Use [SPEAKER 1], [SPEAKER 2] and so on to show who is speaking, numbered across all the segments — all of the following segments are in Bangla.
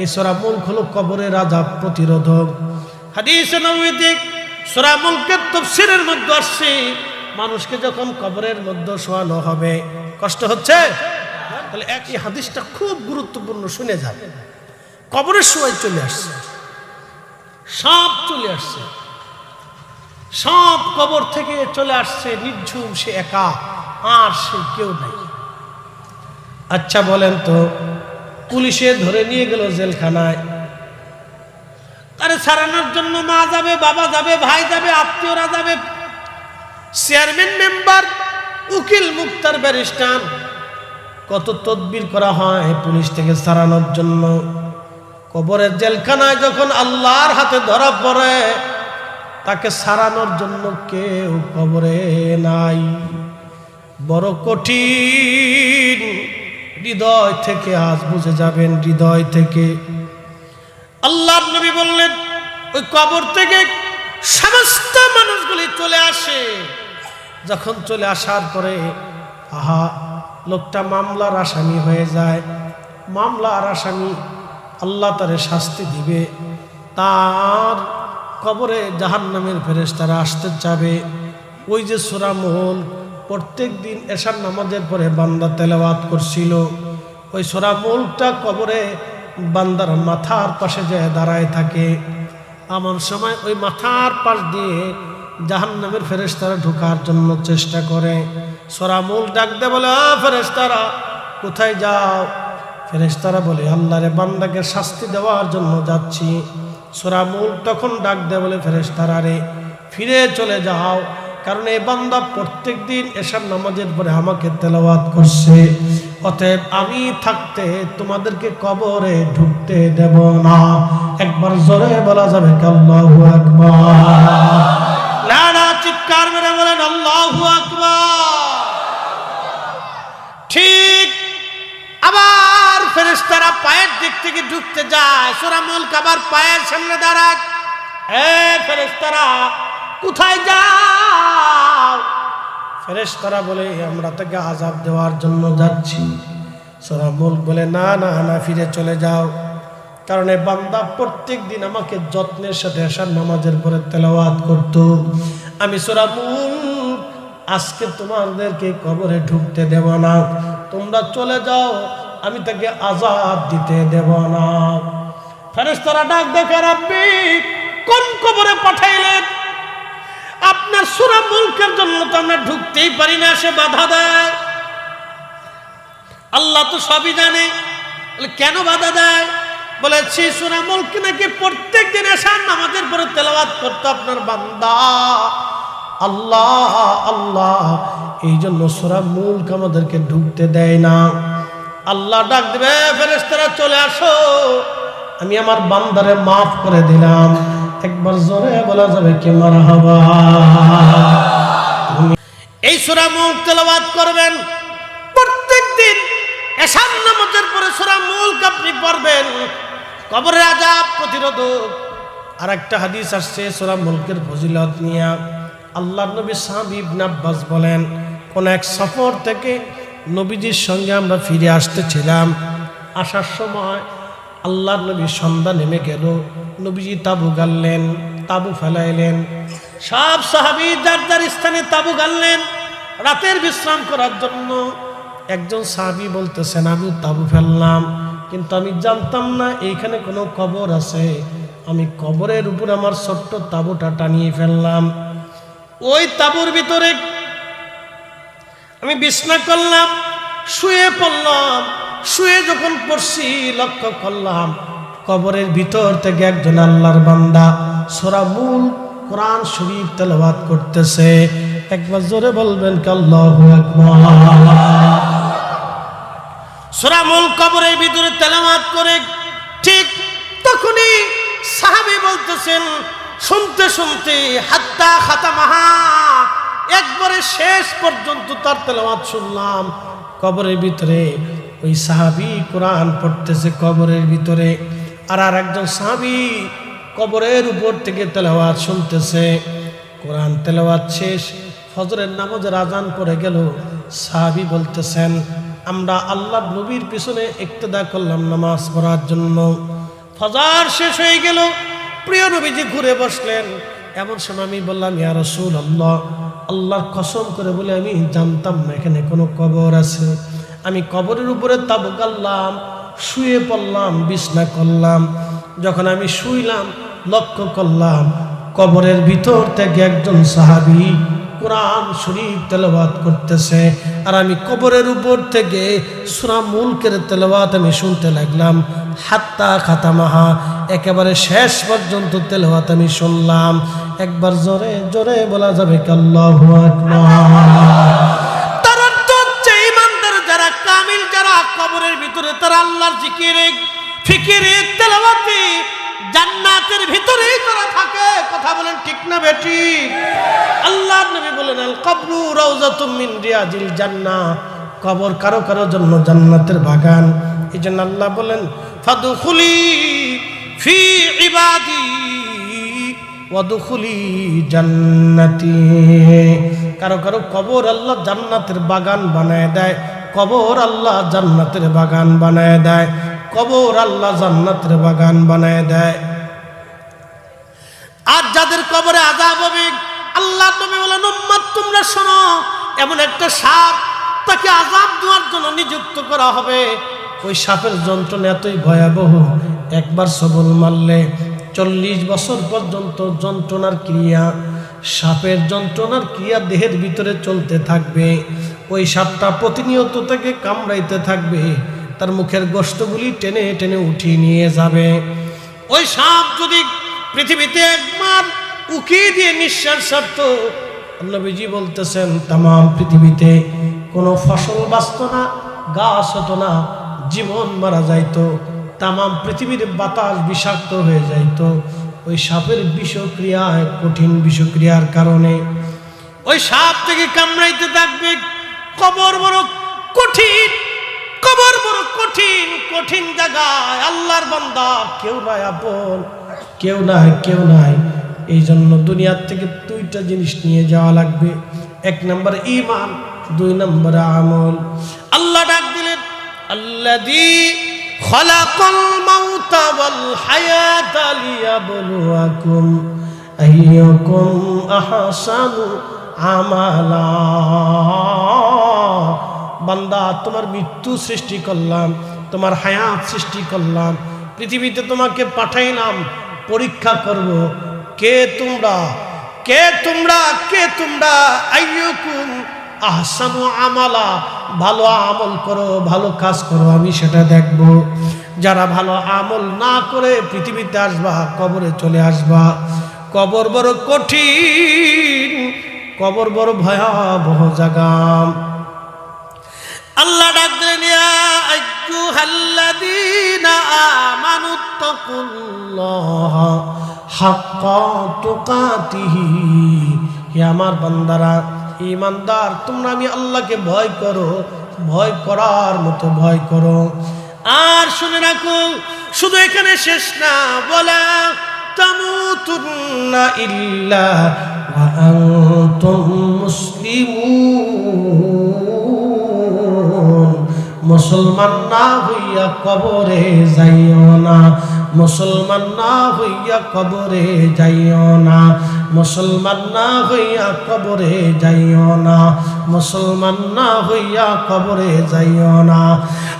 [SPEAKER 1] এই সূরা মুলক হলো কবরের আযাব প্রতিরোধক। হাদিসে নববীতে সূরা মুলকের তাফসীরের মধ্যে আসছে, মানুষকে যখন কবরের মধ্যে শোয়ানো হবে, কষ্ট হচ্ছে, তাহলে এই হাদিসটা খুব গুরুত্বপূর্ণ, শুনে যান। কবরের সময় চলে আসছে, সব চলে আসছে, সব কবর থেকে চলে আসছে, নির্ঝুম, সে একা, আর সে কেউ নাই। আচ্ছা বলেন তো, পুলিশে ধরে নিয়ে গেল জেলখানায়, তারে ছাড়ানোর জন্য মা যাবে, বাবা যাবে, ভাই যাবে, আত্মীয়রা যাবে, চেয়ারম্যান, মেম্বার, উকিল, মুক্তার, ব্যারিস্টার, কত তদবির করা হয় পুলিশ থেকে ছাড়ানোর জন্য। কবরের জেলখানায় যখন আল্লাহর হাতে ধরা পড়ে, তাকে ছাড়ানোর জন্য কেউ কবরে নাই। বড় কঠিন, হৃদয় থেকে আজ বুঝে যাবেন, হৃদয় থেকে। আল্লাহর নবী বললেন, ওই কবর থেকে সমস্ত মানুষগুলি চলে আসে। যখন চলে আসার পরে আহা, লোকটা মামলার আসামি হয়ে যায়। মামলার আসামি, আল্লাহ তারে শাস্তি দিবে। তার কবরে জাহান্নামের ফেরেশতারা আসতে যাবে। ওই যে সূরা মুলক প্রত্যেক দিন এশার নামাজের পরে বান্দা তেলাওয়াত করছিল, ওই সূরা মুলকটা কবরে বান্দার মাথার পাশে যে দাঁড়ায় থাকে, এমন সময় ওই মাথার পাশ দিয়ে জাহান্নামের ফেরেশতারা ঢোকার জন্য চেষ্টা করে। সূরা মুলক ডাক দে বলে, ফেরেশতারা কোথায় যাও? ফেরেশতারা বলে, আল্লাহরে বান্দাকে শাস্তি দেওয়ার জন্য যাচ্ছি। সূরা মুলক তখন ডাক দে বলে, ফেরেশতারা রে, ফিরে চলে যাও, কারণ এই বান্দা প্রত্যেক দিন এশার নামাজের পরে আমাকে তেলাওয়াত করছে, অতএব আমি থাকতে তোমাদেরকে কবরে ঢুকতে দেব না। একবার জোরে বলা যাবে আল্লাহু আকবার, লাড়া চিৎকার মেরে বলেন আল্লাহু আকবার। ঠিক আবার ফেরেশতারা পায়ের দিক থেকে ঢুকতে যায়, সূরা মুলক আবার পায়ের সামনে দাঁড়ায়। ফেরেশতারা কোথায় যাও? ফেরেশতারা বলে, আমরা তাকে আযাব দেওয়ার জন্য যাচ্ছি। সূরা মুলক বলে, না না না, ফিরে চলে যাও, কারণ এই বান্দা প্রত্যেক দিন আমাকে যত্নের সাথে এশার নামাজের পরে তেলাওয়াত করত। আমি সূরা মুলক আজকে তোমাদেরকে কবরে ঢুকতে দেব না, তোমরা চলে যাও, আমি তাকে আযাব দিতে দেব না। ফেরেশতারা ডাক দেখে, রাব্বি কোন কবরে পাঠাইলেন? আপনার সূরা মুলকের জন্য তো আমরা ঢুকতেই পারি না, সে বাধা দেয়। আল্লাহ তো সবই জানে, কেন বাধা দেয়? বলে, সেই সূরা মুলক নাকি প্রত্যেক দিন এশার নামাজের পরে তেলাওয়াত করতো আপনার বান্দা। আল্লাহ আল্লাহ, এই জন্য সূরা মুলক আমাদেরকে ঢুকতে দেয় না। আল্লাহ ডাক দেবে, ফেরেশতারা চলে আসো, আমি আমার বান্দারে মাফ করে দিলাম। একবার জোরে বলা যাবে কি মারহাবা। এই সূরা মুলক তেলাওয়াত করবেন প্রত্যেক দিন এশার নামাজের পরে, সূরা মুলক আপনি পড়বেন, কবরের আযাব প্রতিরোধক। আর একটা হাদিস আসছে সূরা মুলকের ফজিলত নিয়ে। আল্লাহর নবী সাহাবী ইবনে আব্বাস বলেন, কোন এক সফর থেকে নবীজির সঙ্গে আমরা ফিরে আসতেছিলাম। আসার সময় আল্লাহর নবী সন্ধ্যা নেমে গেল, নবীজি তাবু গাড়লেন, তাবু ফেলাইলেন, সব সাহাবী যার যার স্থানে তাবু গাড়লেন রাতের বিশ্রাম করার জন্য। একজন সাহাবী বলতেছেন, আমি তাবু ফেললাম, কিন্তু আমি জানতাম না এইখানে কোনো কবর আছে, আমি কবরের উপর আমার ছোট্ট তাবুটা টানিয়ে ফেললাম। ওই তাবুর ভিতরে আমি বিছনা করলাম, শুয়ে পড়লাম। শুয়ে যখন পড়ছি, লক্ষ্য করলাম কবরের ভিতর থেকে একজন আল্লাহর বান্দা সূরা মুলক কোরআন শরীফ তেলাওয়াত করতেছে। একবার জোরে বলবেন আল্লাহু আকবার। সূরা মুলক কবরের ভিতরে তেলাওয়াত করে, ঠিক তখনই সাহাবী বলতেছেন, শুনতে শুনতে হাত্তা খাতামাহা, একবারে শেষ পর্যন্ত তার তেলাওয়াত শুনলাম। কবরের ভিতরে ওই সাহাবী কোরআন পড়তেছে কবরের ভিতরে, আর একজন সাহাবী কবরের উপর থেকে তেলাওয়াত শুনতেছে। কোরআন তেলাওয়াত শেষ, ফজরের নামাজের আজান পড়ে গেল। সাহাবী বলতেছেন, আমরা আল্লাহর নবীর পিছনে ইক্তেদা করলাম নামাজ পড়ার জন্য, ফজর শেষ হয়ে গেল, প্রিয় নবীজি ঘুরে বসলেন। এমন সময় আমি বললাম, ইয়া রাসূলুল্লাহ, আল্লাহর কসম করে বলে আমি জানতাম না এখানে কোনো কবর আছে। আমি কবরের উপরে তাবু গাড়লাম, শুয়ে পড়লাম, বিছনা করলাম। যখন আমি শুইলাম, লক্ষ্য করলাম কবরের ভিতর থেকে একজন সাহাবী কোরআন শরীফ তেলাওয়াত করতেছে, আর আমি কবরের উপর থেকে সূরা মুলকের তেলাওয়াত আমি শুনতে লাগলাম। হাত্তা খাতামাহা, একেবারে শেষ পর্যন্ত তেলাওয়াত আমি শুনলাম। একবার জোরে জোরে বলা যাবে কি আল্লাহু আকবার। তার অর্থ হচ্ছে ঈমানদার যারা, কামিল যারা, কবরের ভিতরে তারা আল্লাহর জিকিরে, ফিকিরে, তেলাওয়াতে, জান্নাতের ভিতরেই তারা থাকে। কথা বলেন ঠিক না বেটি? আল্লাহর নবী বলেন, আল কবরু রাউযাতুম মিন রিয়াজিল জান্নাহ, কবর কারো কারো জন্য জান্নাতের বাগান। এই জন্য আল্লাহ বলেন, ফাদখুলি ফি ইবাদি ওয়াদখুলি জান্নাতি। কারো কারো কবর আল্লাহ জান্নাতের বাগান বানায় দেয়, কবর আল্লাহ জান্নাতের বাগান বানায় দেয়, কবর আল্লাহ জান্নাতের বাগান বানায় দেয়। আর যাদের কবরে আযাব হবে, আল্লাহ নবী বলেন, উম্মত তোমরা শোনো, এমন একটা সাপ তাকে আযাব দেওয়ার জন্য নিযুক্ত করা হবে। ওই সাপের যন্ত্রণা এতই ভয়াবহ, একবার সবল মারলে 40 বছর পর্যন্ত যন্ত্রণার ক্রিয়া, সাপের যন্ত্রণার ক্রিয়া দেহের ভিতরে চলতে থাকবে। ওই সাপটা প্রতিনিয়ত তাকে কামড়াইতে থাকবে, তার মুখের গোশতগুলি টেনে টেনে উঠিয়ে নিয়ে যাবে। ওই সাপ যদি পৃথিবীতে একবার উকি দিয়ে নিঃশ্বাস ছাড়ত, নবীজি বলতেছেন তামাম পৃথিবীতে কোনো ফসল বাঁচত না, গাছ হতো না, জীবন মারা যাইতো, তামাম পৃথিবীর বাতাস বিষাক্ত হয়ে যাইত। ওই সাপের বিষক্রিয়ায়, কঠিন বিষক্রিয়ার কারণে ওই সাপ থেকে কামড়াইতে থাকবে। কবর বড় কঠিন, কবর বড় কঠিন, কঠিন জায়গায়। আল্লাহর বান্দা কেউ নাই আপন, কেউ নাই, কেউ নাই। এই জন্য দুনিয়ার থেকে 2টা জিনিস নিয়ে যাওয়া লাগবে। 1 নম্বর ঈমান, 2 নম্বর আমল। আল্লাহ ডাক দিলেন, আল্লাযী খালাকাল মাউতা ওয়াল হায়াতা লিয়াবলুয়াকুম আইয়ুকুম আহসানু আমালা। বান্দা, তোমার মৃত্যু সৃষ্টি করলাম, তোমার হায়াত সৃষ্টি করলাম, পৃথিবীতে তোমাকে পাঠাইলাম, পরীক্ষা করব কে তোমরা, কে তোমরা, কে তোমরা। আইয়ুকুম আহসানু আমালা, ভালো আমল করো, ভালো কাজ করো, আমি সেটা দেখব। যারা ভালো আমল না করে পৃথিবীতে আসবা, কবরে চলে আসবা। কবর বড় কঠিন, কবর বড় ভয়াবহ জায়গা। আল্লাহ ডাক দিলেন, ইয়া আইয়ুহাল্লাযীনা আমানুত্তাকুল্লাহা হাক্কা তুকাতিহি। হে আমার বান্দারা, ঈমানদার, তোমরা আমি আল্লাহকে ভয় করো, ভয় করার মতো ভয় করো। আর শুনে রাখো, শুধু এখানে শেষ না, বলা তামুতুন্না ইল্লা ওয়া আনতুম মুসলিমুন। মুসলমান না হইয়া কবরে যাইও না, মুসলমান না হইয়া কবরে যাইও না, মুসলমান না হইয়া কবরে যাইও না, মুসলমান না হইয়া কবরে যাইও না।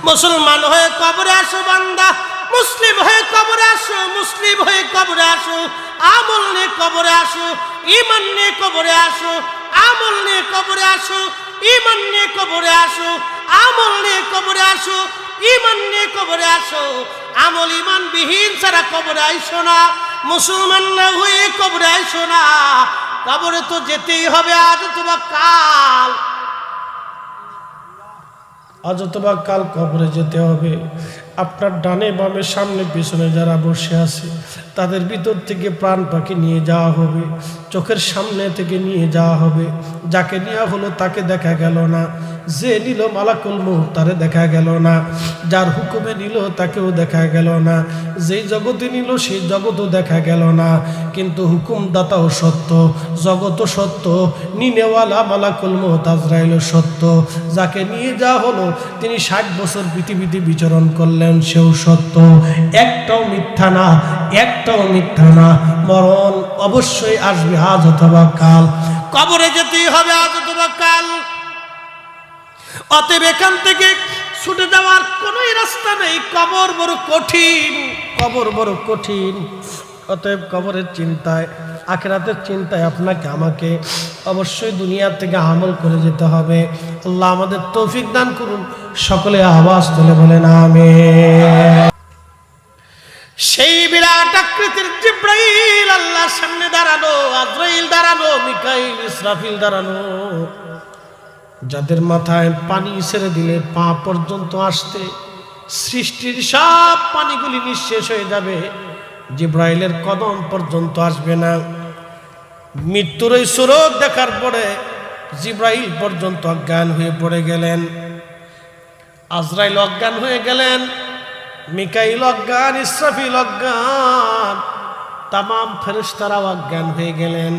[SPEAKER 1] মুসলমান হয়ে কবরে আসো বান্দা, মুসলিম হয়ে কবরে আসো, মুসলিম হয়ে কবরে আসো, আমল নিয়ে কবরে আসো, ঈমান নিয়ে কবরে আসো, আমল নিয়ে কবরে আসো, ঈমান নিয়ে কবরে আসো, আমল নিয়ে কবরে আসো, ঈমান নিয়ে কবরে আসো। আমল ঈমান বিহীন ছাড়া কবরে আইসো না, মুসলমান না হয়ে কবরে আইসো না। কবরে তো যেতেই হবে, আজ অথবা কাল, আজ অথবা কাল কবরে যেতে হবে। আপনার ডানে বামে সামনে পিছনে যারা বসে আছে, তাদের ভিতর থেকে প্রাণ পাখি নিয়ে যাওয়া হবে, চোখের সামনে থেকে নিয়ে যাওয়া হবে। যাকে নেওয়া হলো তাকে দেখা গেল না, যে নিল মালাকুল মউত তারে দেখা গেল না, যার হুকুমে নিল তাকেও দেখা গেল না, যেই জগতে নিল সেই জগতও দেখা গেল না। কিন্তু হুকুমদাতাও সত্য, জগৎও সত্য, নিনেওয়ালা মালাকুল মউত আজরাইলও সত্য। যাকে নিয়ে যাওয়া হলো তিনি 60 বছর পৃথিবীতে বিচরণ করলেন, সেও সত্য। একটাও মিথ্যা না, একটাও মিথ্যা না। মরণ অবশ্যই আসবে, আজ অথবা কাল। কবরে যেতেই হবে আজ অথবা কাল। অতএব এখান থেকে ছুটে যাওয়ার কোনো রাস্তা নেই। কবর বড় কঠিন, কবর বড় কঠিন। অতএব কবরের চিন্তায়, আখিরাতের চিন্তায় আপনাকে আমাকে অবশ্যই দুনিয়া থেকে আমল করে যেতে হবে। আল্লাহ আমাদের তৌফিক দান করুন। সকলে আওয়াজ তুলে বলেন আমিন। সেই বিরাট আকৃতির জিব্রাইল আল্লাহর সামনে দাঁড়ানো, আজরাইল দাঁড়ানো, মিকাইল ইসরাফিল দাঁড়ানো, যাদের মাথায় পানি ছেড়ে দিলে পা পর্যন্ত আসতে সৃষ্টির সব পানিগুলি নিঃশেষ হয়ে যাবে, জিব্রাইলের কদম পর্যন্ত আসবে না। মৃত্যুর এই সুরত দেখার পরে জিব্রাইল পর্যন্ত অজ্ঞান হয়ে পড়ে গেলেন, আজরাইল অজ্ঞান হয়ে গেলেন, মিকাইল অজ্ঞান, ইসরাফিল অজ্ঞান, তামাম ফেরেশতারা অজ্ঞান হয়ে গেলেন,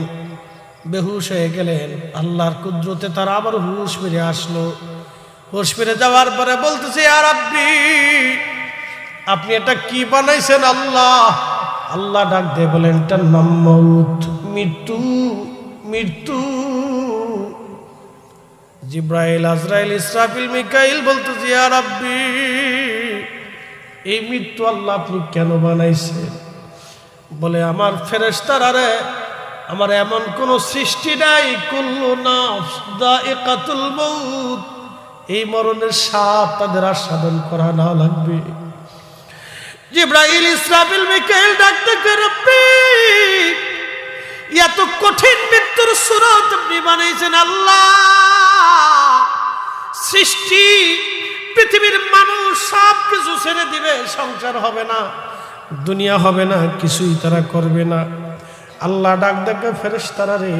[SPEAKER 1] বেহুশ হয়ে গেলেন। আল্লাহর কুদরতে তারা আবার হুশ ফিরে আসলো। হুশ ফিরে যাওয়ার পরে বলতেছে, ইয়া রাব্বি, আপনি এটা কি বানাইছেন আল্লাহ? আল্লাহ ডাক দিয়ে বলেন, এটার নাম মউত, মৃত্যু, মৃত্যু। জিব্রাইল, আজরাইল, ইসরাফিল, মিকাইল বলতেছে, ইয়া রাব্বি, এই মৃত্যু আল্লাহ আপনি কেন বানাইছেন? বলে, আমার ফেরেশতারা রে, আমার এমন কোন সৃষ্টি নাই, কুল্লু নাফস যায়িকাতুল মউত, এই মরণের স্বাদ তাদের আস্বাদন করা না লাগবে। জিব্রাইল, ইসরাফিল, মিকাইল ডাকতে কে, রব্বি, এত কঠিন মৃত্যুর সুরত আপনি বানাইছেন আল্লাহ। সৃষ্টি, পৃথিবীর মানুষ সব কিছু ছেড়ে দিবে, সংসার হবে না, দুনিয়া হবে না, কিছুই তারা করবে না। আল্লাহ ডাক দেখে, ফেরেশতারা রে,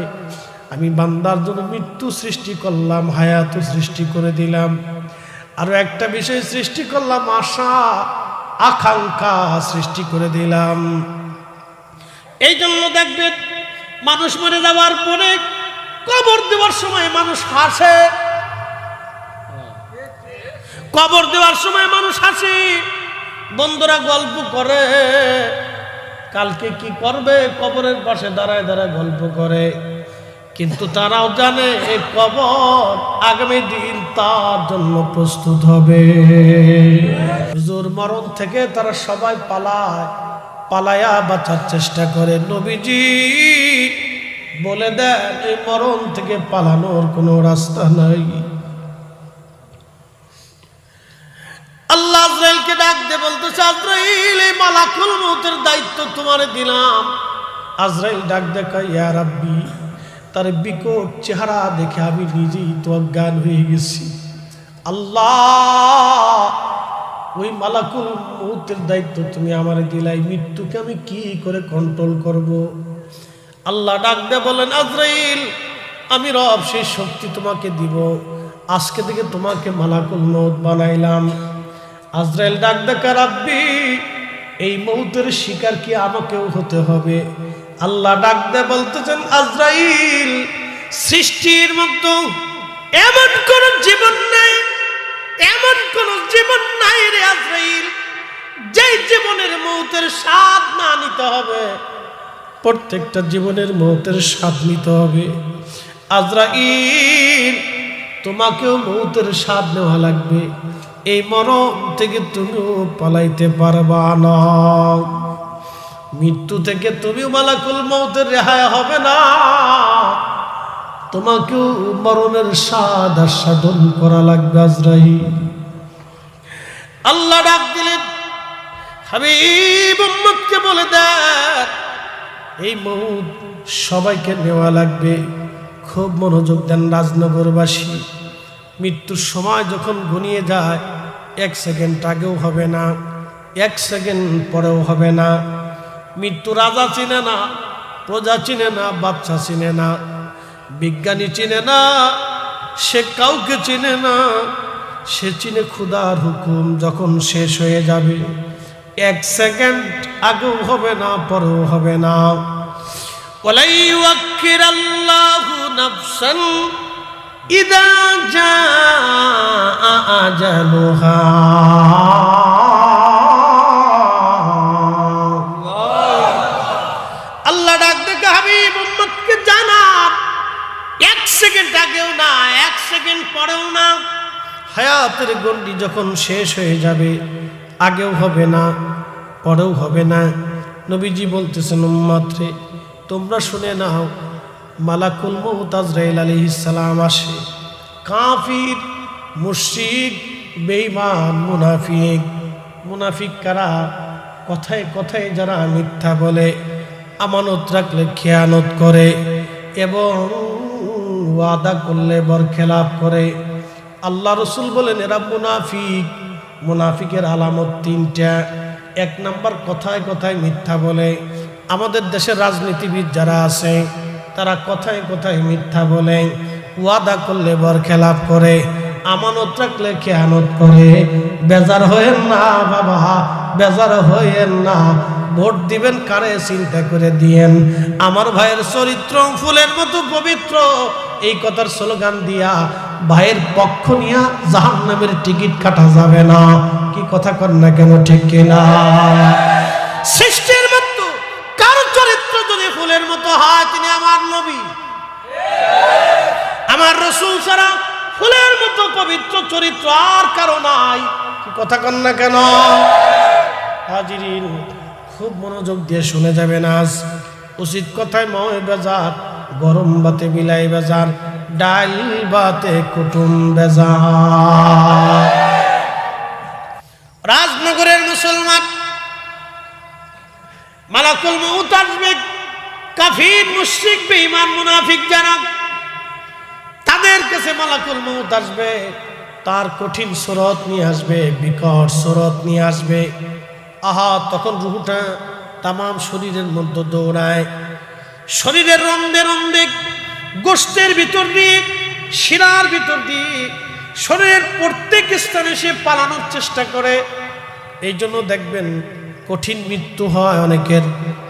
[SPEAKER 1] আমি বান্দার জন্য মৃত্যু সৃষ্টি করলাম, হায়াত সৃষ্টি করে দিলাম, আরো একটা বিষয় সৃষ্টি করলাম, আশা আকাঙ্ক্ষা সৃষ্টি করে দিলাম। এই জন্য দেখবেন মানুষ মরে যাওয়ার পরে কবর দেওয়ার সময় মানুষ হাসে, কবর দেওয়ার সময় মানুষ হাসে, বন্ধুরা গল্প করে, কালকে কি করবে, কবরের পাশে দাঁড়ায় দাঁড়ায় গল্প করে। কিন্তু তারাও জানে এই কবর আগামী দিন তার জন্য প্রস্তুত হবে। হুজুর, মরণ থেকে তারা সবাই পালায়, পালায়া বাঁচার চেষ্টা করে। নবীজি বলে দেন, এই মরণ থেকে পালানোর কোনো রাস্তা নাই। আল্লাহ আজরাইলকে ডাক দিয়ে বলতেছে, আজরাইল, এই মালাকুল মউতের দায়িত্ব তোমারে দিলাম। আজরাইল ডাক দেখা, ইয়া রাব্বি, তার বিকট চেহারা দেখে আমি নিজেই তো অজ্ঞান হয়ে গেছি। আল্লাহ, ওই মালাকুল মউতের দায়িত্ব তুমি আমারে দিলাই, মৃত্যুকে আমি কি করে কন্ট্রোল করব? আল্লাহ ডাক দিয়ে বলেন, আজরাইল, আমি রব সেই শক্তি তোমাকে দিব। আজকে থেকে তোমাকে মালাকুল মউত বানাইলাম। আজরাইল ডাক দেখা, রাব্বি, এই মউতের শিকার কি আমাকেও হতে হবে? আল্লাহ ডাক দিয়ে বলতেছেন, আজরাইল, সৃষ্টির মধ্যে এমন কোন জীবন নাই, এমন কোন জীবন নাই রে আজরাইল, যেই জীবনের মউতের স্বাদ না নিতে হবে। প্রত্যেকটা জীবনের মউতের স্বাদ নিতে হবে। আজরাইল, তোমাকেও মউতের স্বাদ নেওয়া লাগবে। এই মরণ থেকে তুমিও পালাইতে পারবা না, মৃত্যু থেকে তুমিও মালাকুল মউতের রেহাই হবে না, তোমাকেও মরণের স্বাদ আস্বাদন করা লাগবে। আজরাইল, আল্লাহ ডাক দিলেন, হাবিব উম্মতকে বলে দেন, এই মউত সবাইকে নেওয়া লাগবে। খুব মনোযোগ দেন রাজনগরবাসী। মৃত্যুর সময় যখন ঘনিয়ে যায়, 1 সেকেন্ড আগেও হবে না, 1 সেকেন্ড পরেও হবে না। মৃত্যু রাজা চিনে না, প্রজা চিনে না, বাচ্চা চিনে না, বিজ্ঞানী চিনে না, সে কাউকে চিনে না, সে চিনে খোদার হুকুম যখন শেষ হয়ে যাবে, 1 সেকেন্ড আগেও হবে না, পরেও হবে না। ওয়ালা ইউআক্খিরাল্লাহু নাফসান ইযা জাআ আজালুহা। আল্লাহ ডাক দেখে হাবিব উম্মতকে জানান, 1 সেকেন্ড আগেও না, 1 সেকেন্ড পরেও না, হায়াতের গন্ডি যখন শেষ হয়ে যাবে, আগেও হবে না, পরেও হবে না। নবীজি বলতেছেন, উম্মত রে তোমরা শুনে নাও, মালাকুল মউত আজরাইল আলাইহিস সালাম আসে। কাফির, মুশরিক, বেঈমান, মুনাফিক। মুনাফিক কারা? কথায় কথায় যারা মিথ্যা বলে, আমানত রাখলে খেয়ানত করে এবং ওয়াদা করলে বরখেলাপ করে। আল্লাহ রসুল বলেন এরা মুনাফিক। মুনাফিকের আলামত 3টা। 1 নাম্বার, কথায় কথায় মিথ্যা বলে। আমাদের দেশের রাজনীতিবিদ যারা আছে তারা কথায় কথায় মিথ্যা বলে, ওয়াদা করলে বরখেলাপ করে, আমানত রাখলে খেয়ানত করে। বেজার হয়েন না বাবা, বেজার হয়েন না। ভোট দিবেন কারে চিন্তা করে দিয়েন। আমার ভাইয়ের চরিত্র ফুলের মতো পবিত্র, এই কথার স্লোগান দিয়া ভাইয়ের পক্ষ নিয়ে জাহান্নামের টিকিট কাটা যাবে না। কি কথা কর না কেন, ঠিক কিনা? সৃষ্টির মতো কার চরিত্র যদি ফুলের মতো হয়, তিনি আমার নবী, আমার রাসূল ছাড়া ফুলের মতো পবিত্র চরিত্র আর কারো নাই। কি কথা কর না কেন? হাজিরিন, খুব মনোযোগ দিয়ে শুনে যাবেন। আজ উচিত কথায় ময় বেজার, গরম বাতে বিলাই বেজার, ডাল বাতে কুটুম বেজার। রাজনগরের মুসলমান, মালাকুল মউত আসবে। কাফির, মুশরিক, বেঈমান, মুনাফিক যারা, তাদের কাছে মালাকুল মউত আসবে। তার কঠিন সুরত নিয়ে আসবে, বিকট সুরত নিয়ে আসবে। আহা, তখন রূহটা তামাম শরীরের মধ্যে দৌড়ায়। শরীরের রন্ধে রন্ধে, গোশতের ভিতর দিয়ে, শিরার ভিতর দিয়ে, শরীরের প্রত্যেক স্থানে সে পালানোর চেষ্টা করে। এই জন্য দেখবেন কঠিন মৃত্যু হয় অনেকের,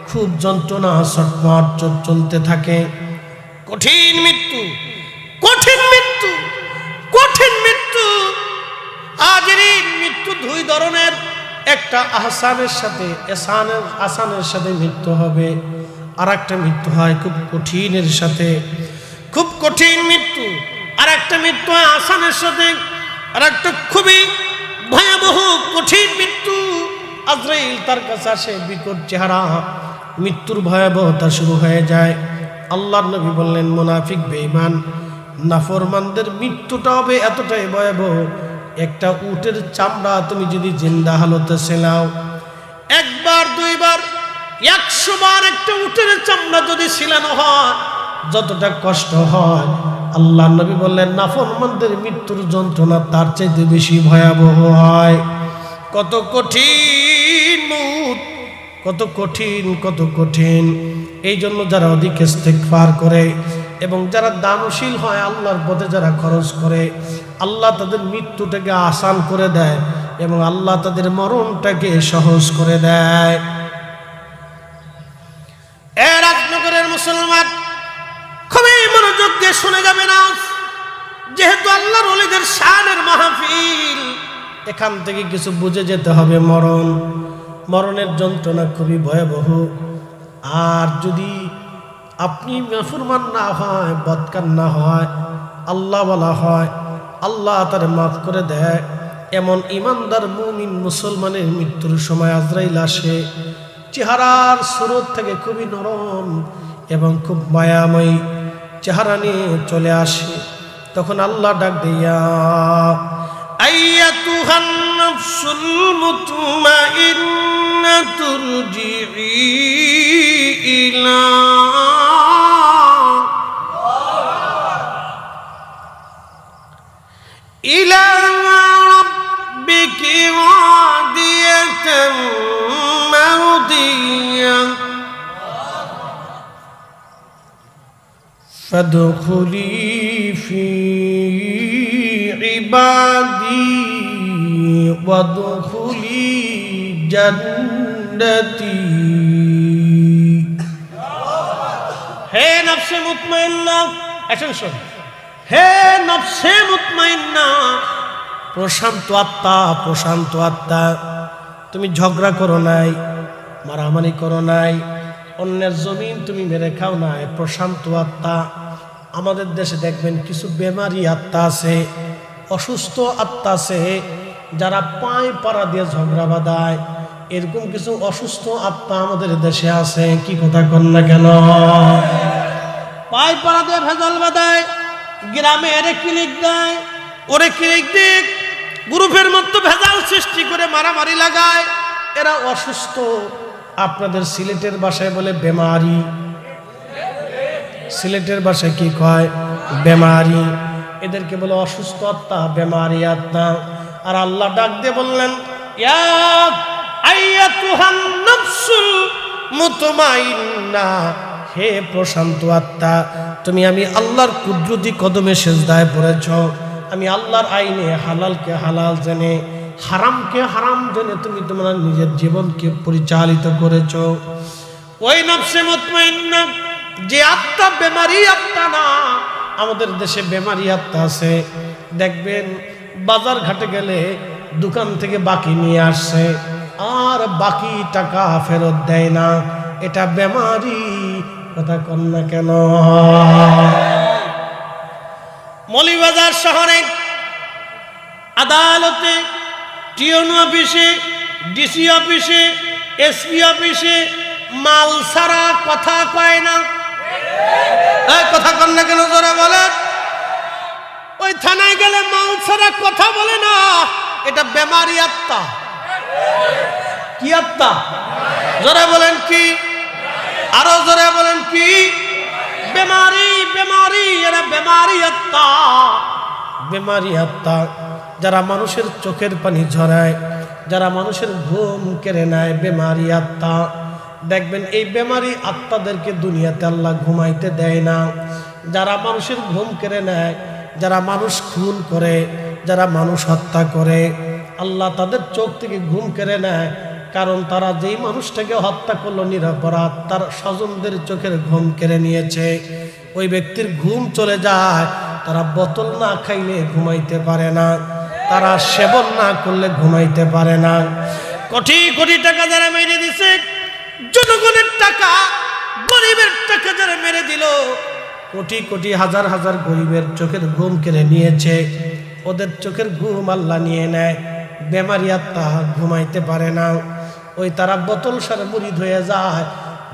[SPEAKER 1] খুব যন্ত্রণা, ছটফট চলতে থাকে। কঠিন মৃত্যু, কঠিন মৃত্যু, কঠিন মৃত্যু। আজের মৃত্যু 2 ধরনের। একটা আহসানের সাথে, আসানের সাথে মৃত্যু হবে, আর একটা মৃত্যু হয় খুব কঠিনের সাথে, খুব কঠিন মৃত্যু। আর একটা মৃত্যু হয় আসানের সাথে, আর একটা খুবই ভয়াবহ কঠিন মৃত্যু। আজরাইল তার কাছে আসে, বিকট চেহারা, মৃত্যুর ভয়াবহতা শুরু হয়ে যায়। আল্লাহর নবী বললেন, মুনাফিক, বেঈমান, নাফরমানদের মৃত্যুটা হবে এতটাই ভয়াবহ, একটা উটের চামড়া তুমি যদি জিন্দা হালতে ছেলাও, 1 বার 2 বার 100 বার একটা উটের চামড়া যদি ছিলানো হয়, যতটা কষ্ট হয়, আল্লাহ নবী বললেন নাফরমানদের মৃত্যুর যন্ত্রণা তার চাইতে বেশি ভয়াবহ হয়। কত কঠিন মউত, কত কঠিন, কত কঠিন। এই জন্য যারা অধিক ইস্তেগফার করে এবং যারা দানশীল হয়, আল্লাহর পথে যারা খরচ করে, আল্লাহ তাদের মৃত্যুটাকে আসান করে দেয় এবং আল্লাহ তাদের মরণটাকে সহজ করে দেয়। এ রাজনগরের মুসলমান, খুবই মনোযোগ দিয়ে শুনে যাবেন। আজ যেহেতু আল্লাহর ওলিদের শানের মাহফিল, এখান থেকে কিছু বুঝে যেতে হবে। মরণের যন্ত্রণা খুবই ভয়াবহ। আর যদি আপনি নাফরমান না হয়, বদকার না হয়, আল্লাহ বলা হয়, আল্লাহ তার মাফ করে দেয়। এমন ইমানদার মুমিন মুসলমানের মৃত্যুর সময় আজরাইল আসে, চেহারার সুরত থেকে খুবই নরম এবং খুব মায়াময়ী চেহারা নিয়ে চলে আসে। তখন আল্লাহ ডাক দিয়া, আইয়াতুহান নাফসুল মুতমাইন্নাতু রুজিই ইলা ইলা রাব্বিকি রাদিয়াতাম মারদিয়া ফাদখুলি ফি ইবাদি ওয়াদখুলি জান্নাতি। হে নফসে মুতমাইন্না, অ্যাটেনশন, হে নফসে মুতমাইন্না, প্রশান্ত আত্মা, প্রশান্ত আত্মা, তুমি ঝগড়া করো নাই, মারামারি করো নাই, অন্যের জমিন তুমি মেরে খাও নাই, প্রশান্ত আত্মা। আমাদের দেশে দেখবেন কিছু বেমারি আত্মা আছে, অসুস্থ আত্মা আছে, যারা পায়ে পাড়া দিয়ে ঝগড়া বাঁধায়। এরকম কিছু অসুস্থ আত্মা আমাদের দেশে আছে। কি কথা কন না কেন? পায়ে পাড়া দিয়ে ভেজাল বাঁধায়, গ্রামে এরে ক্লিক দেয়, ওরে ক্লিক দিক, গ্রুপের মধ্যে ভেজাল সৃষ্টি করে মারামারি লাগায়। এরা অসুস্থ। আপনাদের সিলেটের ভাষায় বলে বেমারি, সিলেটের ভাষায় কি কয়? বেমারি। এদেরকে বলে অসুস্থ আত্মা, বেমারি আত্মা। আর আল্লাহ ডাক দিয়ে বললেন, ইয়া আইয়াতুহান নাফসুল মুতমাইন্না, হে প্রশান্ত আত্মা, তুমি আমি আল্লাহর কুদরতি কদমে সেজদায় পড়েছ। আমি আল্লাহর আইনে হালালকে হালাল জেনে, হারামকে হারাম জেনে তুমি তোমার নিজের জীবনকে পরিচালিত করেছ। ওই নফসে মুতমাইন্না যে আত্মা বেমারি আত্মা না। আমাদের দেশে বেমারি আত্মা আছে, দেখবেন বাজার ঘাটে গেলে দোকান থেকে বাকি নিয়ে আসছে আর বাকি টাকা ফেরত দেয় না। এটা বেমারি। কথা কন না কেন? মৌলভীবাজার শহরে আদালতে, টিওন অফিসে, ডিসি অফিসে, এসপি অফিসে মাল ছাড়া কথা কয় না। কথা কন না কেন? জোরে বলেন। ওই থানায় গেলে মাল ছাড়া কথা বলে না। এটা বেমারি আত্মা। কি আত্মা? জোরে বলেন কি? আরো জোরে বলেন কি? বেমারি, বেমারি। এরা বেমারি আত্মা, বেমারি আত্মা। যারা মানুষের চোখের পানি ঝরায়, যারা মানুষের ঘুম কেড়ে নেয়, বেমারি আত্মা। দেখবেন এই বেমারি আত্মাদেরকে দুনিয়াতে আল্লাহ ঘুমাইতে দেয় না। যারা মানুষের ঘুম কেড়ে নেয়, যারা মানুষ খুন করে, যারা মানুষ হত্যা করে, আল্লাহ তাদের চোখ থেকে ঘুম কেড়ে নেয়। কারণ তারা যেই মানুষটাকে হত্যা করলো নিরপরাধ, তার স্বজনদের চোখের ঘুম কেড়ে নিয়েছে। ওই ব্যক্তির ঘুম চলে যায়। তারা বোতল না খাইলে ঘুমাইতে পারে না, তারা সেবন না করলে ঘুমাইতে পারে না। কোটি কোটি টাকা যারা মেরে দিছে, জনগণের টাকা, গরিবের টাকা যারা মেরে দিল, কোটি কোটি হাজার হাজার গরিবের চোখের ঘুম কেড়ে নিয়েছে। ওদের চোখের ঘুম আল্লাহ নিয়ে নেয়। বেমারি আত্মা ঘুমাইতে পারে না। ওই তারা বোতল সারে মুড়ি ধুয়ে যায়।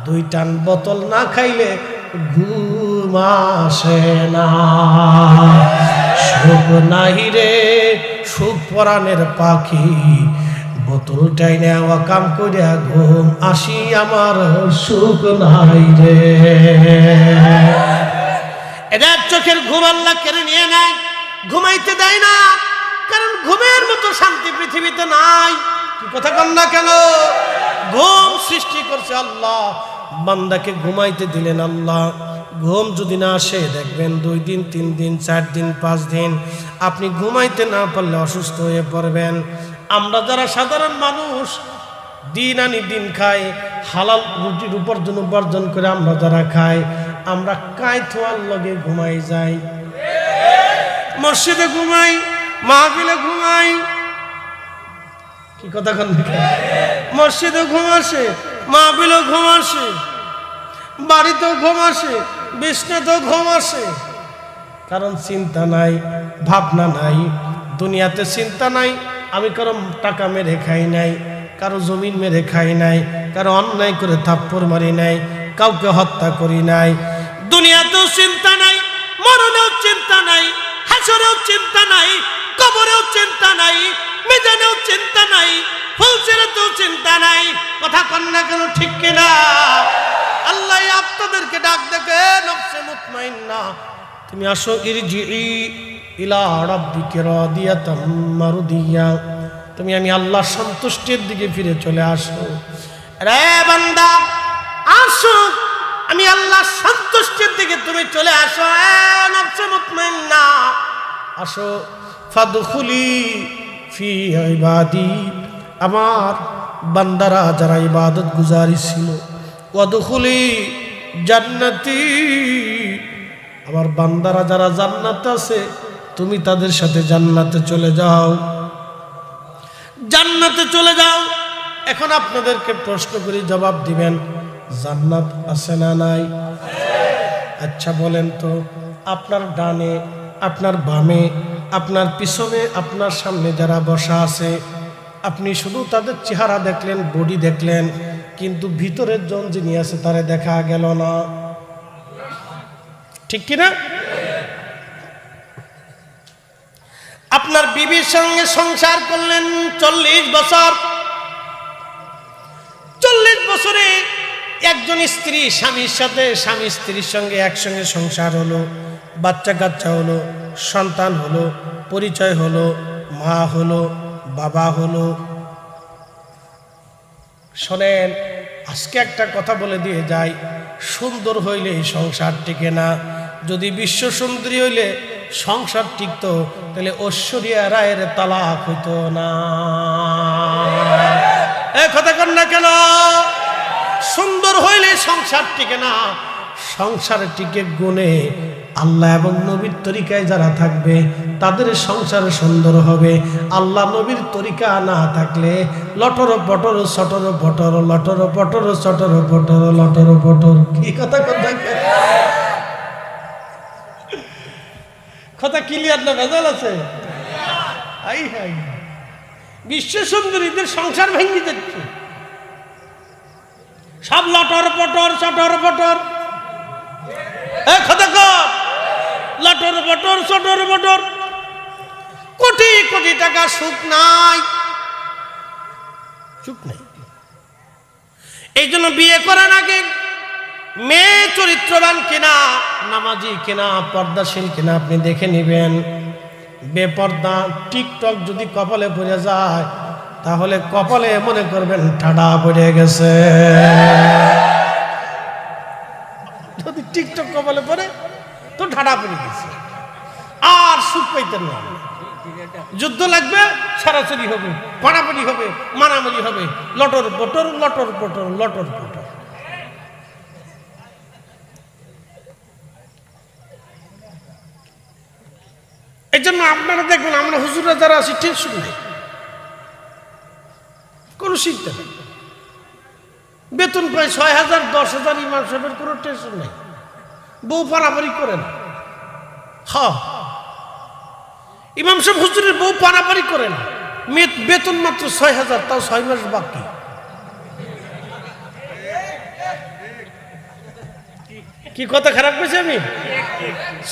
[SPEAKER 1] 2 টান বোতল না খাইলে ঘুম আসে না। সুখ নাহি রে সুখ পরাণের পাখি, বোতল টাইনে কাম করিয়া ঘুম আসি আমার সুখ নাই রে। এদের চোখের ঘুম আল্লাহ কেড়ে নিয়ে নেয়, ঘুমাইতে দেয় না। কারণ ঘুমের মতো শান্তি পৃথিবীতে নাই। কি কথা কন না কেন? ঘুম সৃষ্টি করছে আল্লাহ, বান্দাকে ঘুমাইতে দিলেন আল্লাহ। ঘুম যদি না আসে, দেখবেন 2 দিন 3 দিন 4 দিন 5 দিন আপনি ঘুমাইতে না পারলে অসুস্থ হয়ে পড়বেন। আমরা যারা সাধারণ মানুষ, দিন আনি দিন খাই, হালাল রুটির উপার্জন করে আমরা যারা খাই, আমরা কায়থোয়ার লগে ঘুমাই যাই, মসজিদে ঘুমাই, মাহফিলে ঘুমাই। কি কথা কন? মসজিদে ঘুম আসে, মাহফিলেও ঘুম আসে, বাড়িতেও ঘুম আসে, বিছনাতেও ঘুম আসে। কারণ চিন্তা নাই, ভাবনা নাই, দুনিয়াতে চিন্তা নাই। আমি কারো টাকা মেরে খাই নাই, কারো জমিন মেরে খাই নাই, কারো অন্যায় করে থাপ্পড় মারি নাই, কাউকে হত্যা করি নাই। দুনিয়াতেও চিন্তা নাই, মরণেও চিন্তা নাই, হাসরেও চিন্তা নাই, কবরেও চিন্তা নাই, মিজানেও চিন্তা নাই, ফুলসিরাতেও চিন্তা নাই। কথা কন না কেন? ঠিক কিনা? আল্লাহ আপনাদেরকে ডাক দেখে, নফসে মুতমাইন্না তুমি আসো, ইরজিই ইলা রাব্বিকা রাদিয়াতাম মারদিয়া, তুমি আমি আল্লাহর সন্তুষ্টির দিকে ফিরে চলে আসো। রে বান্দা আসো, আমি আল্লাহর সন্তুষ্টির দিকে তুমি চলে আসো। নফসে মুতমাইন্না আসো। ফাদখুলি ফি ইবাদি, আমার বান্দারা যারা ইবাদত গুজারি ছিল, ওয়াদখুলি জান্নাতি, আমার বান্দারা যারা জান্নাতে আছে তুমি তাদের সাথে জান্নাতে চলে যাও, জান্নাতে চলে যাও। এখন আপনাদেরকে প্রশ্ন করি, জবাব দিবেন, জান্নাত আছে না নাই? আচ্ছা বলেন তো, আপনার ডানে, আপনার বামে, আপনার পিছনে, আপনার সামনে যারা বসা আছে, আপনি শুধু তাদের চেহারা দেখলেন, বডি দেখলেন, কিন্তু ভিতরের জন যিনি আছে তারে দেখা গেল না, ঠিক কিনা? আপনার বিবির সঙ্গে সংসার করলেন 40 বছর, 40 বছরে একজন স্ত্রী স্বামীর সাথে, স্বামী স্ত্রীর সঙ্গে একসঙ্গে সংসার হলো, বাচ্চা কাচ্চা হলো, সন্তান হলো, পরিচয় হলো, মা হলো, বাবা হলো। শোনেন, আজকে একটা কথা বলে দিয়ে যাই, সুন্দর হইলে সংসার টিকে না। যদি বিশ্ব সুন্দরী হইলে সংসার টিকতো, তাহলে ঐশ্বরিয়া রায়ের তালাক হইতো না। এই কথা কন না কেন? সুন্দর হইলে সংসার টিকে না, সংসার টিকে গুণে আল্লাহ এবং নবীর তরিকায় যারা থাকবে তাদের সংসার সুন্দর হবে। আল্লাহ নবীর তরিকা না থাকলে লটর পটর সটর পটর, লটর পটর সটর পটর, লটর পটর। কি কথা কথা কথা ক্লিয়ার না ভেজাল আছে? আই হাই, বিশ্ব সুন্দরীদের সংসার ভেঙে যাচ্ছে, সব লটর পটর সটর পটর। কথা কর, লটর পটর সটর পটর, কোটি কোটি টাকা সুখ নাই, সুখ নাই। এই জন্য বিয়ে করার আগে মেয়ে চরিত্রবান কিনা, নামাজি কিনা, পর্দাশীল কিনা আপনি দেখে নেবেন। বেপর্দা টিকটক যদি কপালে পড়ে যায়, তাহলে কপালে মনে করবেন ঠাডা পড়ে গেছে। যদি টিকটক কপালে পড়ে তো ঠাডা পড়ে গেছে, আর সুখ পাইতেন না। যুদ্ধ লাগবে, সরাসরি হবে, পাড়াপাড়ি হবে, মারামারি হবে, লটর পটর লটর পটর লটর পটর। এই জন্য আপনারা দেখবেন আমরা হুজুররা যারা আছি টেনশন নেই, কোনো চিন্তা নেই। বেতন পায় 6,000 10,000, ইমাম সাহেবের কোনো টেনশন নেই, বউ পারাপারি করে না। হ্যাঁ, ইমাম সাহেব হুজুরের বউ পারাপারি করে না, বেতন মাত্র 6,000, তাও 6 মাস বাকি। কি কথা খারাপ করেছি আমি?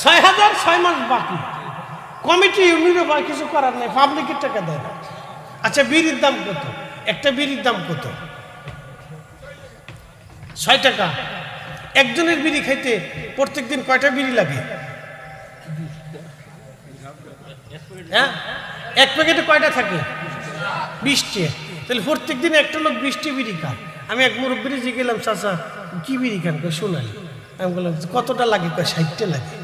[SPEAKER 1] 6,000 6 মাস বাকি। কমিটি ইউনিয়নে বা কিছু করার নেই, পাবলিকের টাকা দেয় না। আচ্ছা, বিড়ির দাম কত? একটা বিড়ির দাম কত? 6 টাকা। একজনের বিড়ি খাইতে প্রত্যেক দিন কয়টা বিড়ি লাগে? হ্যাঁ, এক প্যাকেটে কয়টা থাকে? 20টি। তাহলে প্রত্যেক দিন একটা লোক 20টি বিড়ি খায়। আমি এক মুরব্বির যে গেলাম, চাচা কি বিড়ি খান? শোনালি। আমি বললাম কতটা লাগে? 60টা লাগে।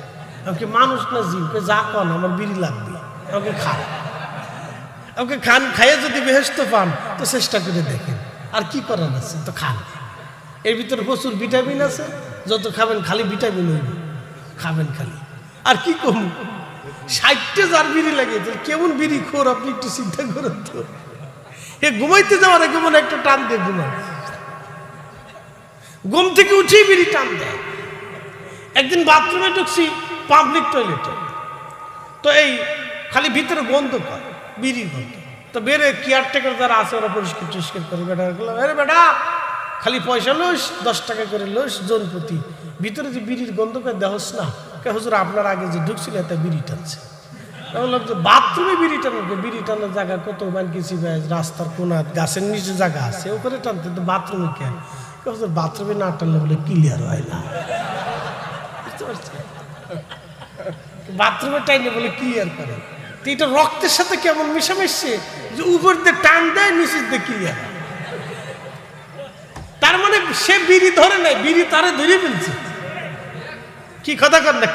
[SPEAKER 1] আমাকে মানুষ না জিম, যা কন আমার বিড়ি লাগবে, আমাকে খান, আমাকে খান। খাইয়ে যদি বেহেশত পান তো চেষ্টা করে দেখেন, আর কি করার আছে, তো খান। এর ভিতরে প্রচুর ভিটামিন আছে, যত খাবেন খালি ভিটামিন হইবে, খাবেন খালি। আর কি কম, 60টা যার বিড়ি লাগে, কেমন বিড়ি খোর আপনি একটু চিন্তা করেন তো। এ ঘুমাইতে যাওয়ার আগে মনে একটা টান দিয়ে ঘুমায়, ঘুম থেকে উঠেই বিড়ি টান দেয়। একদিন বাথরুমে ঢুকছি, পাবলিক টয়লেটে, তো এই খালি ভিতরে গন্ধ পায়, বিড়ির গন্ধ। তো বেড়ে কেয়ারটেকার যারা আছে ওরা পরিষ্কার টরিষ্কার করে। বেটা গেলাম, আরে বেটা খালি পয়সা লোস, 10 টাকা করে লোস জন প্রতি, ভিতরে যে বিড়ির গন্ধ করে দেহস না। হুজুর আপনার আগে যে ঢুকছিল এতে বিড়ি টানছে। বললাম যে বাথরুমে বিড়ি টানবে, বিড়ি টানার জায়গা কত মানকেছি, রাস্তার কোনা গাছের নিচে জায়গা আছে, ওখানে টানতে, তো বাথরুমে কেন? হুজুর বাথরুমে না টানলে বলে ক্লিয়ার হয় না। বুঝতে পারছি, বাথরুমে টাইনে বলে ক্লিয়ার করে। তো এটা রক্তের সাথে কেমন মিশামিশছে যে উপর দিয়ে টান দেয়, নিচের দিয়ে ক্লিয়ার। তার মানে সে বিড়ি ধরে নাই, বিড়ি তারে ধরে ফেলছে। কি কথা কর না,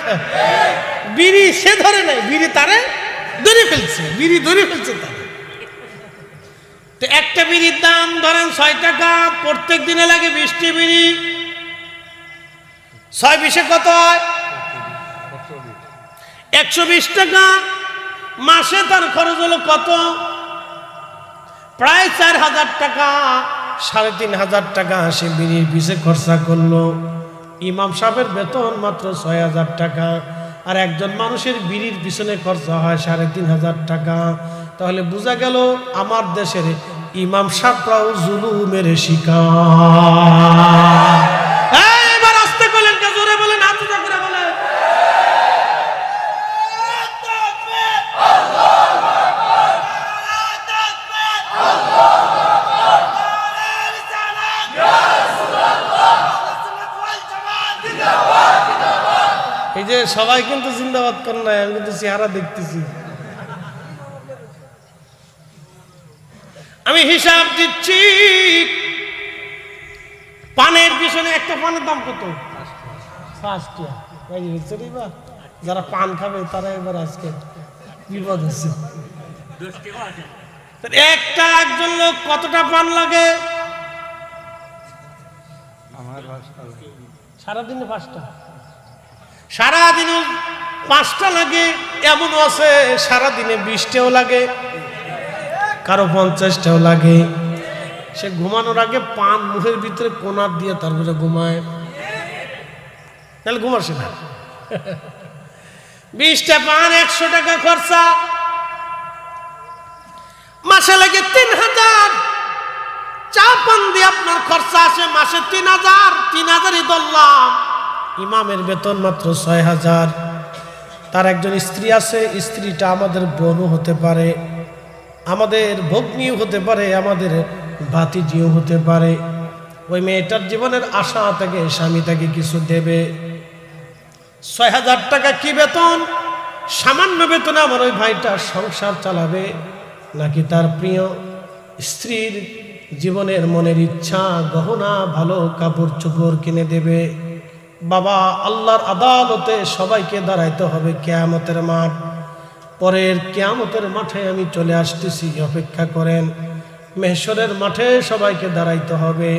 [SPEAKER 1] বিড়ি সে ধরে নাই, বিড়ি তারে ধরে ফেলছে, বিড়ি ধরে ফেলছে তারা। তো একটা বিড়ির দাম ধরেন 6 টাকা, প্রত্যেক দিনে লাগে 20টি বিড়ি, 6 20 কত হয়? 120 টাকা। মাসে তার খরচ হলো কত? প্রায় 4000 টাকা। 3500 টাকা সে বিড়ির পিছে খরচা করলো। ইমাম সাহেবের বেতন মাত্র 6000 টাকা, আর একজন মানুষের বিড়ির পিছনে খরচা হয় 3500 টাকা। তাহলে বোঝা গেল আমার দেশের ইমাম সাহেবরাও জুলুমের শিকার। এবার আস্তে বলেন, জোরে বলেন, আতুজা করে বলেন। এই যে সবাই কিন্তু জিন্দাবাদ করেন না, আমি কিন্তু চেহারা দেখতেছি। আমি হিসাব দিচ্ছি, পানের পিছনে একটা পানের দাম কত? 5 টাকা। যারা পান খাবে তারা এবার আজকে বিপদ হচ্ছে। একটা একজন লোক কতটা পান লাগে? সারাদিনে 5টা, সারাদিনে 5টা লাগে। এমন আছে সারাদিনে 20টাও লাগে, কারো 50টাও লাগে। সে ঘুমানোর আগে পান মুখের ভিতরে কোনার দিয়ে তারপরে ঘুমায়, তাহলে ঘুমাসে না। 20টা পান 100 টাকা খরচা, মাসে লাগে 3000। চা পান দিয়ে আপনার খরচা আসে মাসে 3000। 3000ই ধরলাম, ইমামের বেতন মাত্র 6000। তার একজন স্ত্রী আছে, স্ত্রীটা আমাদের বোনও হতে পারে, আমাদের ভগ্নীও হতে পারে, আমাদের ভাতিজিও হতে পারে। ওই মেয়েটার জীবনের আশা থেকে স্বামী তাকে কিছু দেবে। 6000 টাকা কি বেতন? সামান্য বেতনে আমার ওই ভাইটা সংসার চালাবে, নাকি তার প্রিয় স্ত্রীর জীবনের মনের ইচ্ছা গহনা ভালো কাপড় চোপড় কিনে দেবে? বাবা, আল্লাহর আদালতে সবাইকে দাঁড়াইতে হবে কিয়ামতের মাঠ। পরের কিয়ামতের মাঠে আমি চলে আসতেছি, অপেক্ষা করেন। মেহশরের মাঠে সবাইকে দাঁড়াইতে হবে।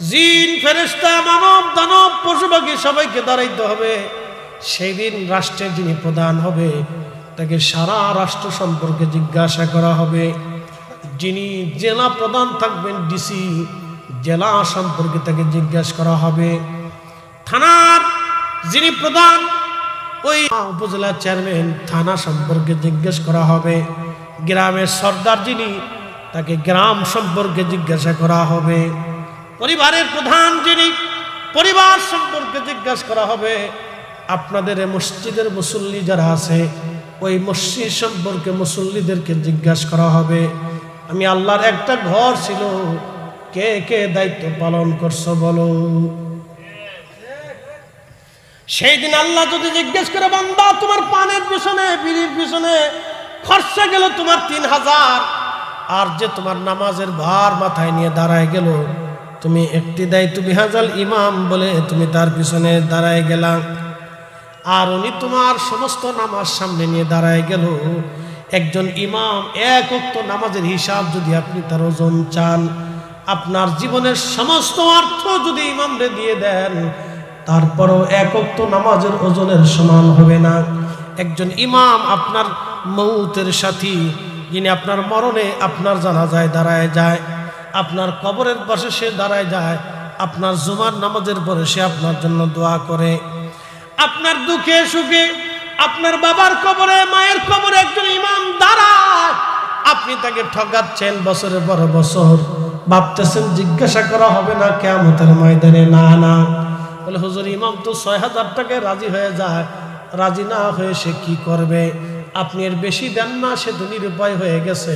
[SPEAKER 1] জিন, ফেরেশতা, মানব দানব পশু পাখি সবাইকে দাঁড়াইতে হবে। সেই দিন রাষ্ট্রের যিনি প্রধান হবে তাকে সারা রাষ্ট্র সম্পর্কে জিজ্ঞাসা করা হবে। যিনি জেলা প্রধান থাকবেন, ডিসি, জেলা সম্পর্কে তাকে জিজ্ঞাসা করা হবে। থানার যিনি প্রধান, ওই উপজেলা চেয়ারম্যান, থানা সম্পর্কে জিজ্ঞেস করা হবে। গ্রামের সর্দার যিনি, তাকে গ্রাম সম্পর্কে জিজ্ঞাসা করা হবে। পরিবারের প্রধান যিনি, পরিবার সম্পর্কে জিজ্ঞাসা করা হবে। আপনাদের মসজিদের মুসল্লি যারা আছে, ওই মসজিদ সম্পর্কে মুসল্লিদেরকে জিজ্ঞাসা করা হবে। আমি আল্লাহর একটা ঘর ছিল, কে কে দায়িত্ব পালন করছো বলো। সেই দিন আল্লাহ যদি জিজ্ঞেস করে, বান্দা তোমার পানের পিছনে, বিড়ির পিছনে খরচা গেল তোমার 3000, আর যে তোমার নামাজের ভার মাথায় নিয়ে দাঁড়ায় গেল, তুমি একটি দায়িত্ব বিহাজাল ইমাম বলে তুমি তার পিছনে দাঁড়ায় গেলা, আর উনি তোমার সমস্ত নামাজ সামনে নিয়ে দাঁড়ায় গেল। একজন ইমাম এক ওয়াক্ত নামাজের হিসাব যদি আপনি তার ওজন চান, আপনার জীবনের সমস্ত অর্থ যদি ইমামরে দিয়ে দেন, তারপরও এক ওয়াক্ত নামাজের ওজনের সমান হবে না। একজন ইমাম আপনার মৌতের সাথী, যিনি আপনার মরণে আপনার জানাজায় দাঁড়ায় যায়, আপনার কবরের পাশে সে দাঁড়ায় যায়, আপনার জুমার নামাজের পরে সে আপনার জন্য দোয়া করে। আপনার দুঃখে সুখে, আপনার বাবার কবরে, মায়ের কবরে একজন ইমাম দাঁড়ায়, আপনি তাকে ঠকাচ্ছেন বছরের পর বছর, ভাবতেছেন জিজ্ঞাসা করা হবে না কিয়ামতের ময়দানে? না না, বলে হুজুর ইমাম তো 6000 টাকায় রাজি হয়ে যায়, রাজি না হয়ে সে কি করবে? আপনি এর বেশি দেন না, সে তো নিরুপায় হয়ে গেছে।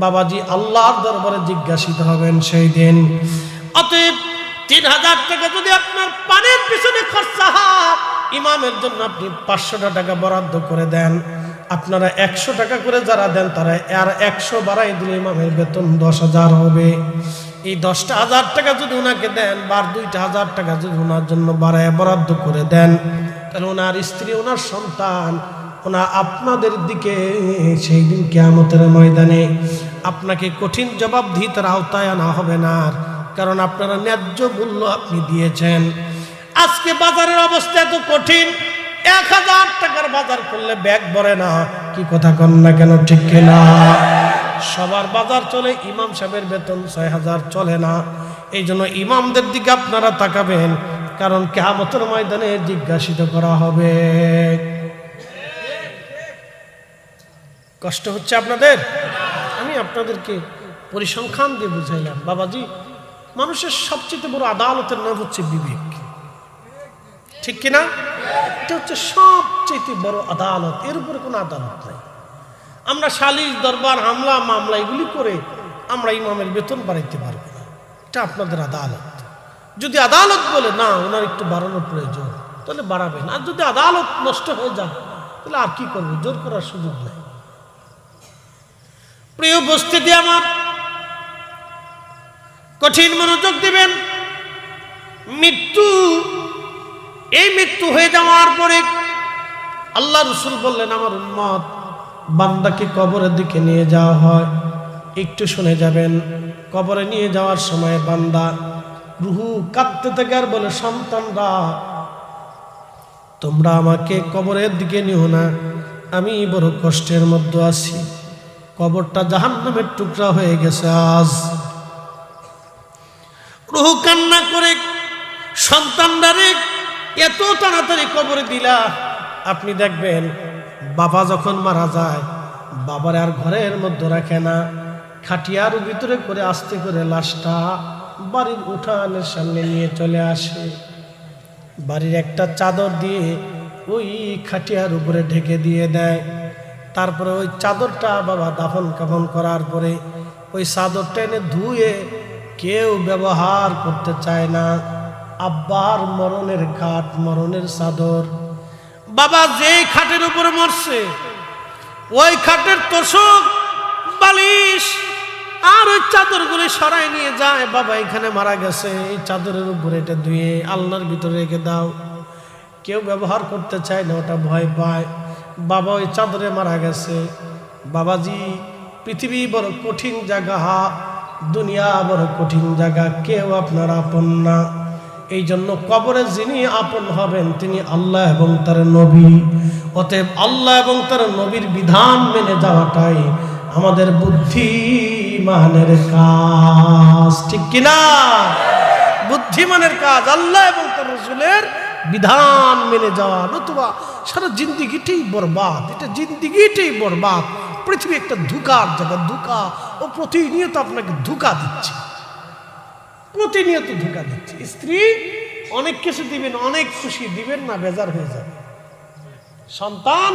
[SPEAKER 1] বাবাজি আল্লাহর দরবারে জিজ্ঞাসিত হবেন সেই দিন। অতএব 3000 টাকা যদি আপনার পানের পিছনে খরচা হয়, ইমামের জন্য আপনি 500 টাকা বরাদ্দ করে দেন। আপনারা 100 টাকা করে যারা দেন, তারা আর 100 বাড়াই দিলে ইমামের বেতন 10,000 হবে। এই 10,000 টাকা যদি ওনাকে দেন, বার 2,000 টাকা যদি ওনার জন্য বাড়ায় বরাদ্দ করে দেন, তাহলে ওনার স্ত্রী, ওনার সন্তান ওনা আপনাদের দিকে সেই দিন কিয়ামতের ময়দানে আপনাকে কঠিন জবাবদিহিতার আওতায় আনা হবে না, কারণ আপনারা ন্যায্য মূল্য আপনি দিয়েছেন। আজকে বাজারের অবস্থা এত কঠিন, 1000 টাকার বাজার করলে ব্যাগ ভরে না। কি কথা কন না কেন, ঠিক কিনা? সবার বাজার চলে, ইমাম সাহেবের বেতন 6000 চলে না। এই জন্য ইমামদের দিকে আপনারা তাকাবেন, কারণ কিয়ামতের ময়দানে জিজ্ঞাসিত করা হবে। কষ্ট হচ্ছে আপনাদের? আমি আপনাদেরকে পরিসংখ্যান দিয়ে বুঝাইলাম। বাবাজি, মানুষের সবচেয়ে বড় আদালতের নাম হচ্ছে বিবেক, ঠিক কিনা? এটা হচ্ছে সবচেয়ে বড় আদালত, এর উপরে কোনো আদালত নাই। আমরা সালিশ, দরবার, হামলা, মামলা এগুলি করে আমরা ইমামের বেতন বাড়াইতে পারবো না। এটা আপনাদের আদালত। যদি আদালত বলে না ওনার একটু বাড়ানোর প্রয়োজন, তাহলে বাড়াবেন। আর যদি আদালত নষ্ট হয়ে যায়, তাহলে আর কি করবো? জোর করার সুযোগ নেই। প্রিয় উপস্থিতি আমার, কঠিন মনোযোগ দিবেন। মৃত্যু, এই মৃত্যু হয়ে যাওয়ার পরে আল্লাহ রাসূল বললেন, আমার উম্মত বান্দাকে কবরের দিকে নিয়ে যাওয়া হয়, একটু শুনে যাবেন। কবরে নিয়ে যাওয়ার সময় বান্দা রুহু কাঁদতে থাকে আর বলে, সন্তানরা তোমরা আমাকে কবরের দিকে নিও না, আমি বড় কষ্টের মধ্যে আছি। কবরটা জাহান্নামের টুকরা হয়ে গেছে। আজ রুহু কান্না করে, সন্তানরা এত তাড়াতাড়ি কবরে দিলা। আপনি দেখবেন বাবা যখন মারা যায়, বাবার আর ঘরের মধ্যে রাখে না, খাটিয়ার ভিতরে করে আস্তে করে লাশটা বাড়ির উঠানের সামনে নিয়ে চলে আসে। বাড়ির একটা চাদর দিয়ে ওই খাটিয়ার উপরে ঢেকে দিয়ে দেয়। তারপরে ওই চাদরটা বাবা দাফন কাফন করার পরে ওই চাদরটা এনে ধুয়ে কেউ ব্যবহার করতে চায় না। আব্বার মরণের খাট, মরণের চাদর, বাবা যেই খাটের উপরে মরছে ওই খাটের তোষক, বালিশ আর ওই চাদরগুলি সরাই নিয়ে যায়। বাবা এখানে মারা গেছে, এই চাদরের উপরে এটা ধুয়ে আলনার ভিতরে রেখে দাও। কেউ ব্যবহার করতে চায় না, ওটা ভয় পায়। বাবা ওই চাদরে মারা গেছে। বাবাজি, পৃথিবী বড় কঠিন জায়গা, দুনিয়া বড় কঠিন জায়গা, কেউ আপনার আপন না। এই জন্য কবরে যিনি আপন হবেন তিনি আল্লাহ এবং তার নবী। অতএব আল্লাহ এবং তার নবীর বিধান মেনে যাওয়াটাই আমাদের বুদ্ধিমানের কাজ, ঠিক কিনা? বুদ্ধিমানের কাজ আল্লাহ এবং তার রাসূলের বিধান মেনে যাওয়া, নতুবা সারা জিন্দিগিটাই বরবাদ। এটা জিন্দিগিটাই বরবাদ। পৃথিবী একটা ধোঁকার জায়গা, ধোঁকা। ও প্রতিনিয়ত আপনাকে ধোঁকা দিচ্ছে, প্রতিনিয়ত ধোঁকা দিচ্ছে। স্ত্রী অনেক কিছু দিবেন, অনেক খুশি দিবেন না, বেজার হয়ে যাবে। সন্তান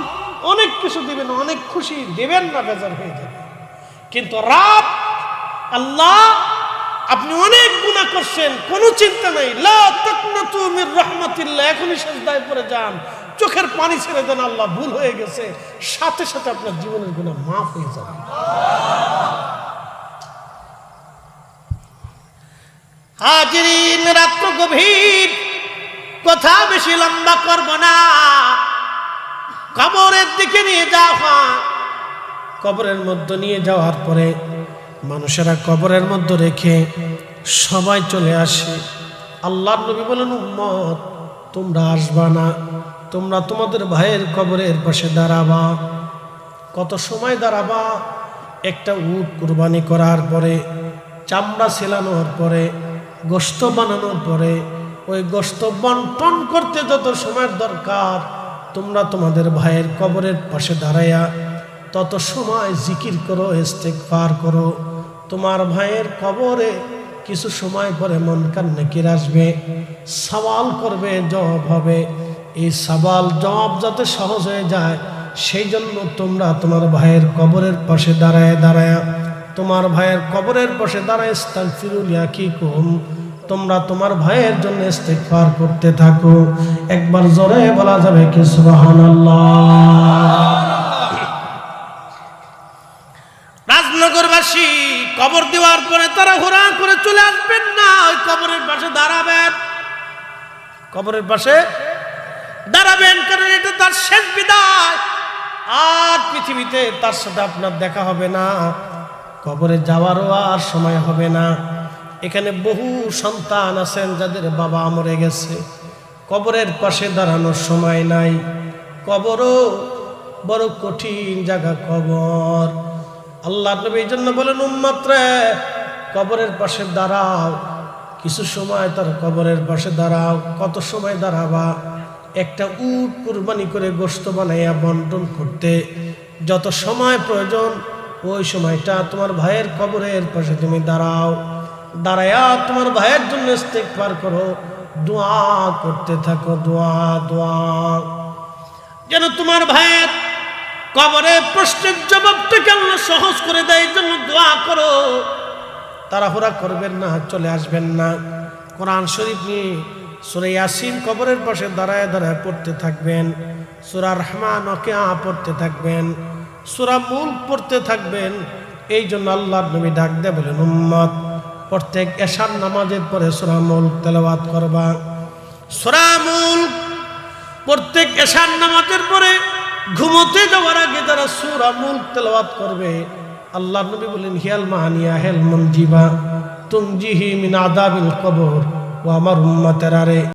[SPEAKER 1] অনেক কিছু দিবেন, অনেক খুশি দিবেন না, বেজার হয়ে যাবে। কিন্তু রব আল্লাহ, আপনি অনেক গুনাহ করছেন, কোনো চিন্তা নাই, লা তাকনাতু মির রাহমাতিল্লাহ, এখনই সিজদায় পড়ে যান, চোখের পানি ছেড়ে দেন, আল্লাহ ভুল হয়ে গেছে, সাথে সাথে আপনার জীবনের গুনাহ মাফ হয়ে যাবে। হাজিরিন, রাত্র গভীর, কথা বেশি লম্বা করব না। কবরের দিকে নিয়ে যাওয়া, কবরের মধ্যে নিয়ে যাওয়ার পরে মানুষেরা কবরের মধ্যে রেখে সবাই চলে আসে। আল্লাহর নবী বলেন, উম্মত তোমরা আসবা না, তোমরা তোমাদের ভাইয়ের কবরের পাশে দাঁড়াবা। কত সময় দাঁড়াবা? একটা উট কুরবানি করার পরে, চামড়া ছেলানোর পরে, গোশত বানানোর পরে, ওই গোশত বন্টন করতে যত সময়ের দরকার, তোমরা তোমাদের ভাইয়ের কবরের পাশে দাঁড়াইয়া তত সময় জিকির করো, ইস্তেগফার করো। তোমার ভাইয়ের কবরে কিছু সময় পরে মুনকার নাকির আসবে, সওয়াল করবে, জবাব হবে। এই সওয়াল জবাব যাতে সহজ হয়ে যায়, সেই জন্য তোমরা তোমার ভাইয়ের কবরের পাশে দাঁড়ায় দাঁড়ায়, তোমার ভাইয়ের কবরের পাশে দাঁড়ায় ইস্তাগফিরু লিআখিকুম, তোমরা তোমার ভাইয়ের জন্য ইস্তেগফার করতে থাকো। একবার জোরে বলা যাবে কি সুবহানাল্লাহ? রাজনগরবাসী কবর দেওয়ার পরে তারা হুড়া করে চলে আসবেন না, ওই কবরের পাশে দাঁড়াবেন, কবরের পাশে দাঁড়াবেন, কারণ এটা তার শেষ বিদায়। আর পৃথিবীতে তার সাথে আপনার দেখা হবে না, কবরে যাওয়ারও আর সময় হবে না। এখানে বহু সন্তান আছেন যাদের বাবা মরে গেছে, কবরের পাশে দাঁড়ানোর সময় নাই। কবরও বড় কঠিন জায়গা কবর। আল্লাহ নবী এই জন্য বলেন, উম্মত রে কবরের পাশে দাঁড়াও, কিছু সময় তার কবরের পাশে দাঁড়াও। কত সময় দাঁড়াবা? একটা উট কুরবানি করে গোশত বানাইয়া বন্টন করতে যত সময় প্রয়োজন, ওই সময়টা তোমার ভাইয়ের কবরের পাশে তুমি দাঁড়াও। দাঁড়ায়া তোমার ভাইয়ের জন্য ইস্তেগফার করো, দোয়া করতে থাকো, দোয়া দোয়া, যেন তোমার ভাইয়ের কবরে প্রশ্নের জবাবটাকে আল্লাহ সহজ করে দেয়। এই জন্য দোয়া করো, তাড়াহুড়া করবেন না, চলে আসবেন না। কোরআন শরীফ নিয়ে সূরা ইয়াসিন কবরের পাশে দাঁড়ায় দাঁড়ায় পড়তে থাকবেন, সূরা রহমান ওয়াকিয়া পড়তে থাকবেন, সূরা মুলক পড়তে থাকবেন। এই জন্য আল্লাহর নবী ডাক দিয়ে বলেন, উম্মত প্রত্যেক এশার নামাজের পরে সূরা মুলক তেলাওয়াত করবা। সূরা মুলক প্রত্যেক এশার নামাজের পরে ঘুমোতে যাওয়ার আগে যারা সূরা মুলক তেলাওয়াত করবে, আল্লাহর নবী বলেন, হিয়াল মাহানিয়া হেল মনজিবা তুমজিহি মিন আযাবিল কবর। ও আমার উম্মতেরা রে,